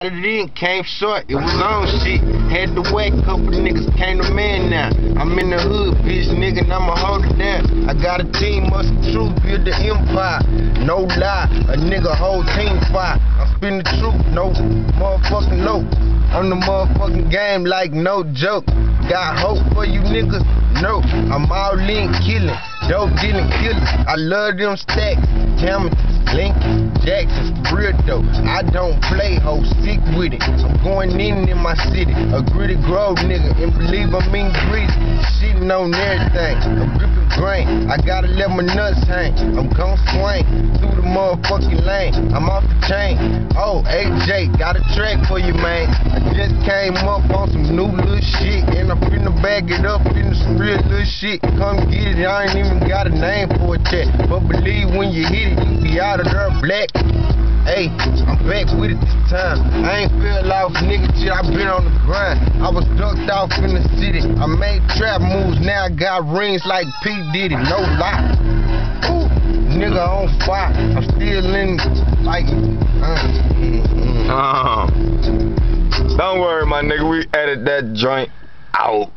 It in, came short, it was on shit. Had to whack, couple niggas came to man now. I'm in the hood, bitch, nigga, and I'ma hold it down. I got a team, muscle truth, build the empire. No lie, a nigga whole team fight. I'm spitting the truth, no motherfucking no. On the motherfucking game like no joke. Got hope for you niggas? No, I'm all in killing. Dope dealing killers. I love them stacks. Hamilton, Lincoln, Jackson, real dope. I don't play, ho, stick with it. I'm going in my city, a gritty grove nigga, and believe I'm in grease. Shitting on everything, I'm gripping grain. I gotta let my nuts hang. I'm gon' swing through the motherfucking lane. I'm off the chain. Oh, AJ, got a track for you, man. I just came up on some new little shit, and I'm finna bag it up into some real little shit. Come get it, I ain't even got a name for it yet, but believe when you hit it, you be out of there black. Hey, I'm back with it this time. I ain't fell off, nigga, shit, I been on the grind. I was ducked off in the city. I made trap moves, now I got rings like P. Diddy, no lie. Ooh, nigga on fire. I'm still in, like, Don't worry, my nigga, we edit that joint out.